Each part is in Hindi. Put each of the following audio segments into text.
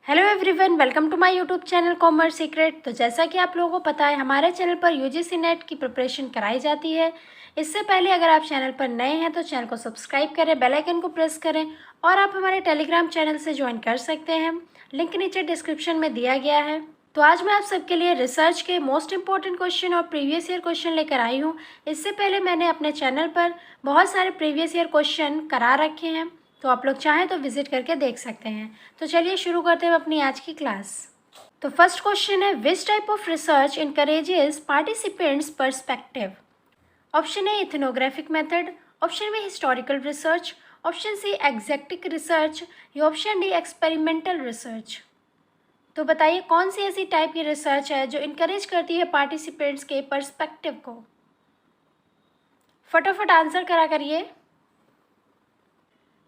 Hello everyone, welcome to my YouTube channel commerce secret. तो जैसा कि आप लोगों को पता है, हमारे चैनल पर यूजीसी नेट की प्रिपरेशन कराई जाती है। इससे पहले अगर आप चैनल पर नए हैं तो चैनल को सब्सक्राइब करें, बेल आइकन को प्रेस करें और आप हमारे टेलीग्राम चैनल से ज्वाइन कर सकते हैं। लिंक नीचे डिस्क्रिप्शन में दिया गया है। तो आज मैं आप सबके लिए रिसर्च के मोस्ट इंपॉर्टेंट क्वेश्चन और प्रीवियस ईयर क्वेश्चन लेकर आई हूँ। इससे पहले मैंने अपने चैनल पर बहुत सारे प्रीवियस ईयर क्वेश्चन करा रखे हैं, तो आप लोग चाहें तो विजिट करके देख सकते हैं। तो चलिए शुरू करते हैं अपनी आज की क्लास। तो फर्स्ट क्वेश्चन है, which type of research encourages participants perspective. Option A ethnographic method, option B historical research, option C exactic research या ऑप्शन डी एक्सपेरिमेंटल रिसर्च। तो बताइए कौन सी ऐसी टाइप की रिसर्च है जो इनकरेज करती है पार्टिसिपेंट्स के पर्सपेक्टिव को। फटाफट आंसर करा करिए।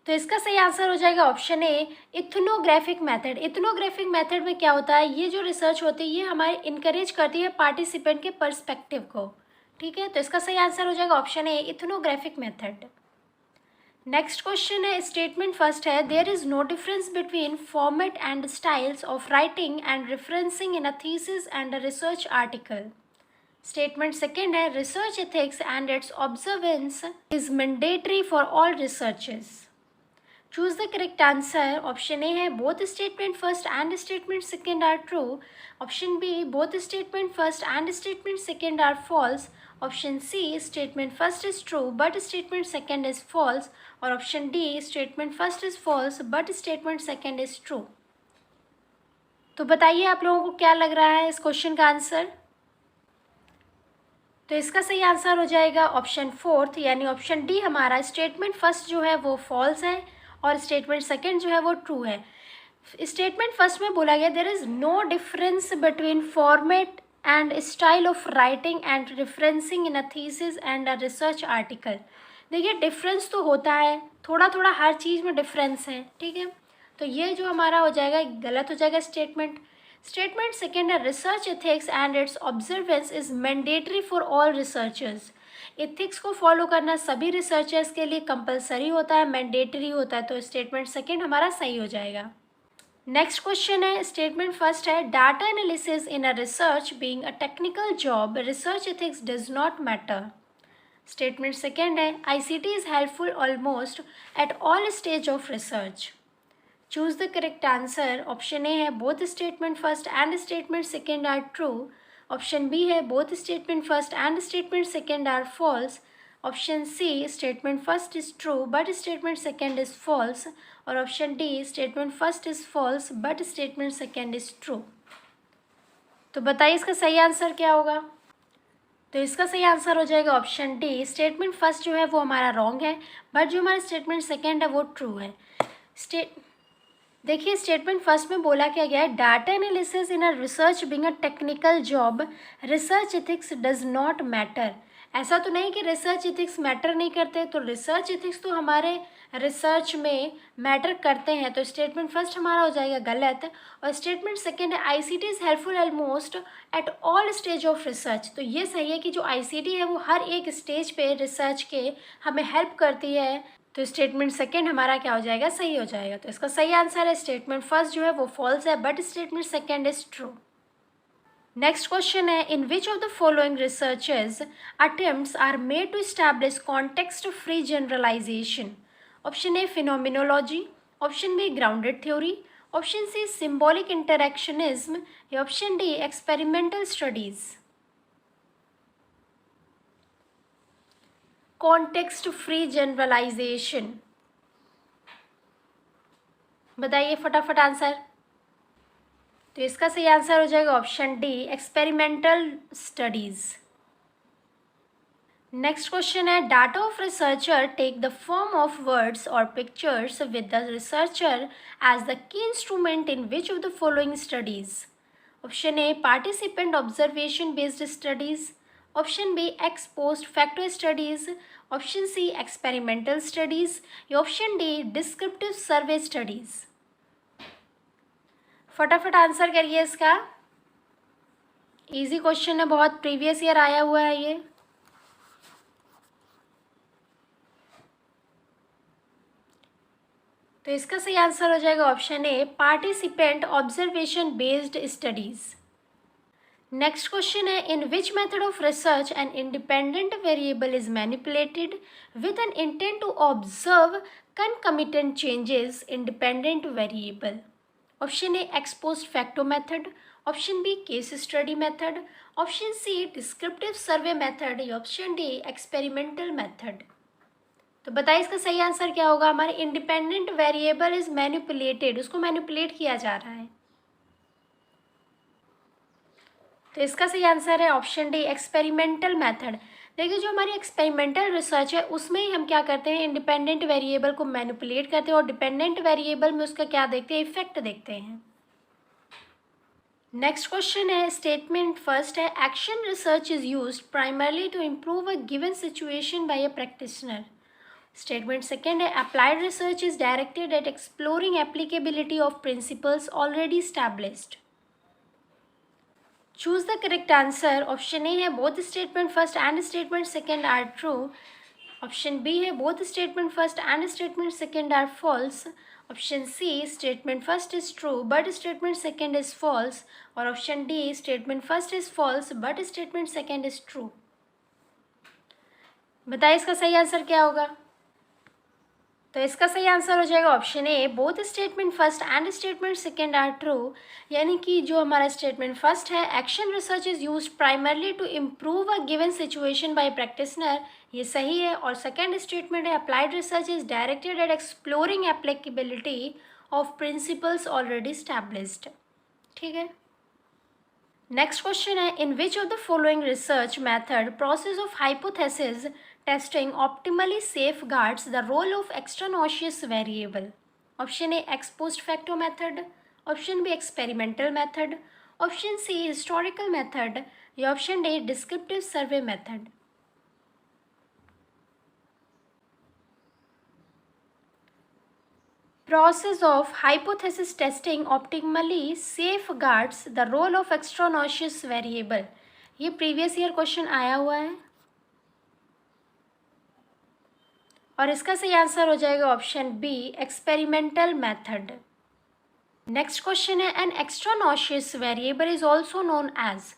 तो इसका सही आंसर हो जाएगा option A ethnographic method. Ethnographic method में क्या होता है, ये जो रिसर्च होती है ये हमारे इनकरेज करती है पार्टिसिपेंट के पर्सपेक्टिव को। ठीक है, तो इसका सही आंसर हो जाएगा option A ethnographic method. Next question है, स्टेटमेंट फर्स्ट है, there is no difference between format and styles of writing and referencing in a thesis and a research article. Statement second है, research ethics and its observance is mandatory for all researches. Choose the correct answer. Option A है both statement first and statement second are true. Option B both statement first and statement second are false. Option C statement first is true but statement second is false. और option D statement first is false but statement second is true. तो बताइए आप लोगों को क्या लग रहा है इस क्वेश्चन का आंसर। तो इसका सही आंसर हो जाएगा ऑप्शन फोर्थ, यानी ऑप्शन डी हमारा स्टेटमेंट फर्स्ट जो है वो फॉल्स है और स्टेटमेंट सेकेंड जो है वो ट्रू है। स्टेटमेंट फर्स्ट में बोला गया there is no difference between format and style of writing and referencing in a thesis and a research article. देखिए डिफरेंस तो होता है, थोड़ा थोड़ा हर चीज़ में डिफरेंस है। ठीक है, तो ये जो हमारा हो जाएगा गलत हो जाएगा स्टेटमेंट। स्टेटमेंट सेकेंड है, research ethics and its observance is mandatory for all researchers. Ethics को फॉलो करना सभी रिसर्चर्स के लिए कंपलसरी होता है, मैंडेटरी होता है। तो स्टेटमेंट सेकेंड हमारा सही हो जाएगा। नेक्स्ट क्वेश्चन है, स्टेटमेंट फर्स्ट है, data analysis in a research being a technical job, research ethics does not matter. Statement second है, ICT is helpful almost at all stage of research. Choose the correct answer. Option A है both statement first and statement second are true. Option B है both statement first and statement second are false. Option C statement first is true but statement second is false. और option D statement first is false but statement second is true. तो बताइए इसका सही आंसर क्या होगा। तो इसका सही आंसर हो जाएगा ऑप्शन डी, स्टेटमेंट फर्स्ट जो है वो हमारा रॉन्ग है बट जो हमारा स्टेटमेंट सेकेंड है वो ट्रू है। देखिए स्टेटमेंट फर्स्ट में बोला क्या गया है, data analysis in a research being a technical job, research ethics does not matter. ऐसा तो नहीं कि रिसर्च एथिक्स मैटर नहीं करते, तो रिसर्च एथिक्स तो हमारे रिसर्च में मैटर करते हैं। तो स्टेटमेंट फर्स्ट हमारा हो जाएगा गलत। और स्टेटमेंट सेकेंड है, ICT is helpful almost at all stage of research. तो ये सही है कि जो ICT है वो हर एक स्टेज पे रिसर्च के हमें हेल्प करती है। तो स्टेटमेंट सेकेंड हमारा क्या हो जाएगा, सही हो जाएगा। तो इसका सही आंसर है स्टेटमेंट फर्स्ट जो है वो फॉल्स है but statement second is true. Next question है, in which of the following researches attempts are made to establish context free generalization. Option A phenomenology, option B grounded theory, option C symbolic interactionism या option D experimental studies. Context free generalization, बताइए फटाफट आंसर। तो इसका सही आंसर हो जाएगा option D experimental studies. Next question है, data of researcher take the form of words और pictures with the researcher as the key instrument in which of the following studies. Option A participant observation based studies, option B ex post facto studies, option C experimental studies या option D descriptive survey studies. फटाफट आंसर करिए इसका। इजी क्वेश्चन है, बहुत प्रीवियस ईयर आया हुआ है ये। तो इसका सही आंसर हो जाएगा option A, participant observation based studies. Next question है, in which method of research an independent variable is manipulated with an intent to observe concomitant changes independent variable? Option A, ex post facto method, option B, case study method, option C, descriptive survey method, या ऑप्शन डी, एक्सपेरिमेंटल मेथड। तो बताइए इसका सही आंसर क्या होगा। हमारे इंडिपेंडेंट वेरिएबल इज मैनिपुलेटेड, उसको मैनिपुलेट किया जा रहा है। तो इसका सही आंसर है ऑप्शन डी, एक्सपेरिमेंटल मेथड। देखिए जो हमारी एक्सपेरिमेंटल रिसर्च है उसमें ही हम क्या करते हैं, इंडिपेंडेंट वेरिएबल को मैनिपुलेट करते हैं और डिपेंडेंट वेरिएबल में उसका क्या देखते हैं, इफेक्ट देखते हैं। नेक्स्ट क्वेश्चन है, स्टेटमेंट फर्स्ट है, action research is used primarily to improve a given situation by a practitioner. Statement second है, applied research is directed at exploring applicability of principles already established. Choose the correct answer. Option A है, both statement first and statement second are true. Option B है, both statement first and statement second are false. Option C, statement first is true but statement second is false. और option D, statement first is false but statement second is true. बताइए इसका सही आंसर क्या होगा। तो इसका सही आंसर हो जाएगा option A, both statement first and statement second are true. यानी कि जो हमारा स्टेटमेंट फर्स्ट है, action research is used primarily to improve a given situation by practitioner, ये सही है। और सेकेंड स्टेटमेंट है, applied research is directed at exploring applicability of principles already established। ठीक है। नेक्स्ट क्वेश्चन है, in which of the following research method process of hypothesis testing optimally safeguards the role of extraneous variable? Option A, ex post facto method, option B, experimental method, option C, historical method, या option D, descriptive survey method. Process of hypothesis testing optimally safeguards the role of extraneous variable। ये प्रीवियस ईयर क्वेश्चन आया हुआ है और इसका सही आंसर हो जाएगा option B, experimental method. Next question है, an extraneous variable is also known as.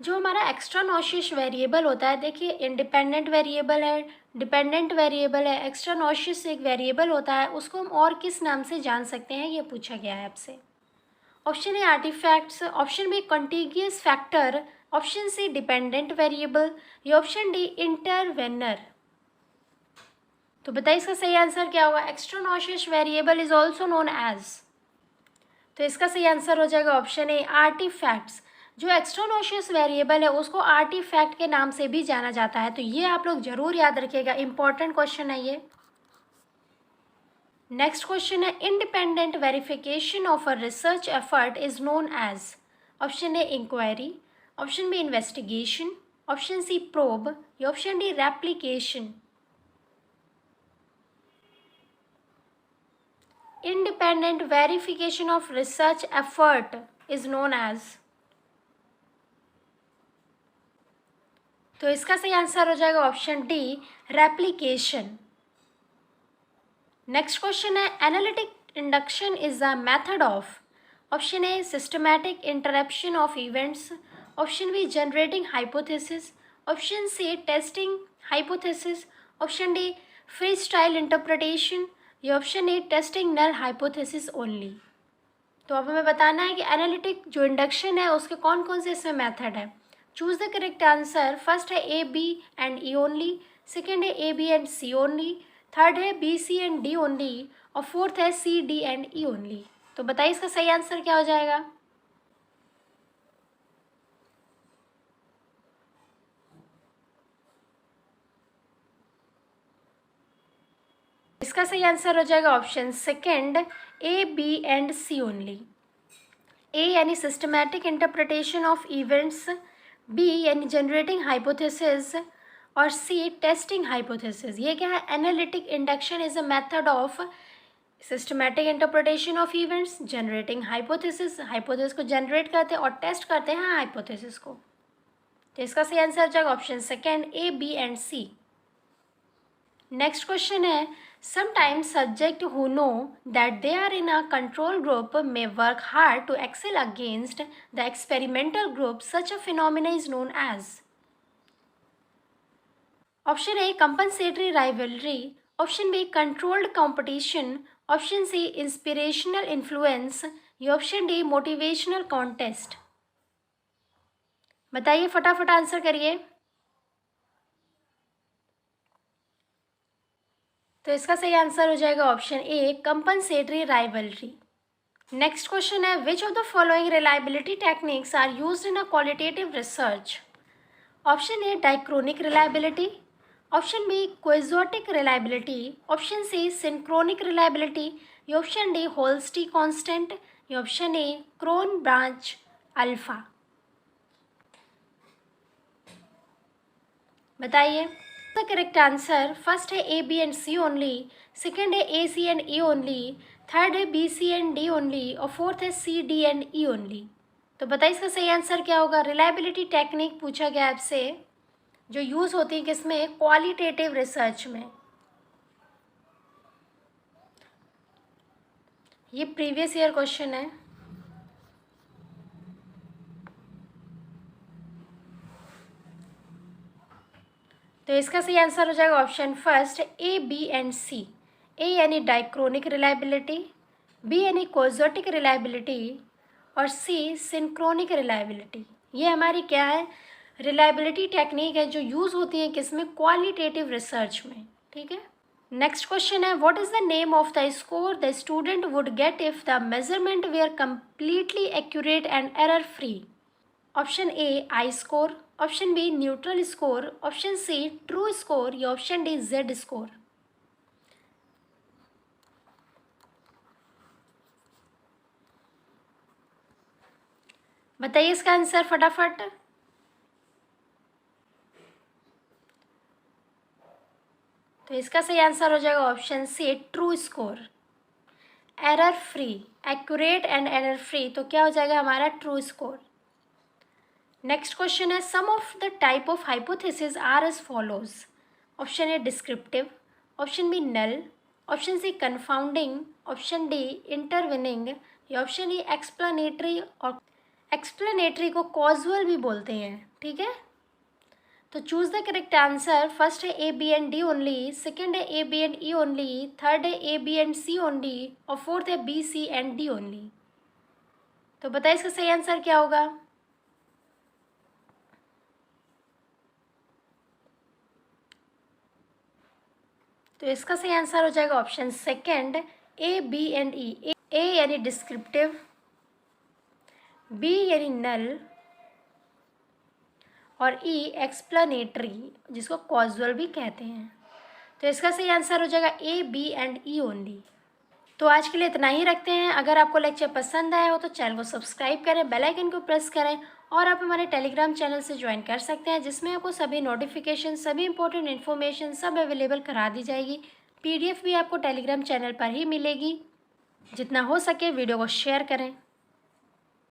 जो हमारा एक्स्ट्रानॉशियस वेरिएबल होता है, देखिए इंडिपेंडेंट वेरिएबल है, डिपेंडेंट वेरिएबल है, एक्स्ट्रानॉशियस एक वेरिएबल होता है, उसको हम और किस नाम से जान सकते हैं, ये पूछा गया है आपसे। Option A, artifacts, option B, contiguous factor, option C, dependent variable, या ऑप्शन डी, इंटरवेनर। तो बताइए इसका सही आंसर क्या होगा। Extraneous variable is also known as, तो इसका सही आंसर हो जाएगा ऑप्शन ए, आर्टिफैक्ट्स। जो एक्स्ट्रानॉशियस वेरिएबल है उसको आर्टिफैक्ट के नाम से भी जाना जाता है। तो ये आप लोग जरूर याद रखिएगा, इंपॉर्टेंट क्वेश्चन है ये। नेक्स्ट क्वेश्चन है, independent verification of a research effort is known as. Option A, inquiry, option B, investigation, option C, probe, या option D, replication. Independent verification of research effort is known as। तो इसका सही आंसर हो जाएगा option D, replication. Next question है, analytic induction is a method of. Option A, systematic interruption of events, option B, generating hypothesis, option C, testing hypothesis, option D, free style interpretation, ये option A, testing null hypothesis only. तो अब हमें बताना है कि एनालिटिक जो इंडक्शन है उसके कौन कौन से इसमें मेथड है। Choose the correct answer. First है A, B and E only, second है A, B and C only, third है B, C and D only, और फोर्थ है C, D and E only. तो बताइए इसका सही आंसर क्या हो जाएगा। इसका सही आंसर हो जाएगा option second, A, B and C only. A यानी systematic interpretation of events, B यानी जनरेटिंग हाइपोथेसिस, और सी, टेस्टिंग हाइपोथेसिस। ये क्या है, analytic induction is a method of systematic interpretation of events, generating hypothesis, hypothesis को जनरेट करते हैं और टेस्ट करते हैं हाइपोथेसिस को। तो इसका सही आंसर हो जाएगा option second, A, B and C. Next question है, Sometimes subjects who know that they are in a control group may work hard to excel against the experimental group. Such a phenomenon is known as. Option A, compensatory rivalry. Option B, controlled competition. Option C, inspirational influence. या ऑप्शन डी, मोटिवेशनल कॉन्टेस्ट. बताइए, फटाफट आंसर करिए. तो इसका सही आंसर हो जाएगा option A, compensatory rivalry. Next question है, which of the following reliability techniques are used in a qualitative research. Option A, diachronic reliability. Option B, quixotic reliability. Option C, synchronic reliability. या ऑप्शन डी, होल्स्टी कांस्टेंट. या option A, Cronbach alpha. बताइए. द करेक्ट आंसर फर्स्ट है A, B and C only. Second है A, C and E only. Third है B, C and D only. और फोर्थ है C, D and E only. तो बताइए इसका सही आंसर क्या होगा. रिलायबिलिटी टेक्निक पूछा गया आपसे, जो यूज़ होती है किसमें, क्वालिटेटिव रिसर्च में. ये प्रीवियस ईयर क्वेश्चन है. तो इसका सही आंसर हो जाएगा option first A, B and C. A यानी डाइक्रोनिक रिलायबिलिटी, बी यानी क्विजोटिक रिलायबिलिटी और सी सिंक्रोनिक रिलायबिलिटी. ये हमारी क्या है, रिलायबिलिटी टेक्निक है जो यूज़ होती है किसमें, क्वालिटेटिव रिसर्च में. ठीक है. नेक्स्ट क्वेश्चन है, what is the name of the score the student would get if the measurement were completely accurate and error free. Option A, I score. Option B, neutral score. Option C, true score. या ऑप्शन डी, जेड स्कोर. बताइए इसका आंसर फटाफट. तो इसका सही आंसर हो जाएगा option C, true score. Error free, accurate and error free, तो क्या हो जाएगा हमारा ट्रू स्कोर. नेक्स्ट क्वेश्चन है, some of the type of hypothesis are as follows. Option A, descriptive. Option B, null. Option C, confounding. Option D, intervening. या ऑप्शन ई, एक्सप्लेनेटरी. और एक्सप्लेनेटरी को कॉजुअल भी बोलते हैं. ठीक है. तो choose the correct answer. First है A, B and D only. Second है A, B and E only. Third है A, B and C only. और फोर्थ है B, C and D only. तो बताइए इसका सही आंसर क्या होगा. तो इसका सही आंसर हो जाएगा option second, A, B and E. A यानी डिस्क्रिप्टिव, बी यानी नल और ई एक्सप्लेनेटरी, जिसको कॉजुअल भी कहते हैं. तो इसका सही आंसर हो जाएगा ए, बी एंड ई ओनली. तो आज के लिए इतना ही रखते हैं. अगर आपको लेक्चर पसंद आया हो तो चैनल को सब्सक्राइब करें, बेल आइकन को प्रेस करें और आप हमारे टेलीग्राम चैनल से ज्वाइन कर सकते हैं, जिसमें आपको सभी नोटिफिकेशन, सभी इंपॉर्टेंट इन्फॉर्मेशन सब अवेलेबल करा दी जाएगी. PDF भी आपको टेलीग्राम चैनल पर ही मिलेगी. जितना हो सके वीडियो को शेयर करें.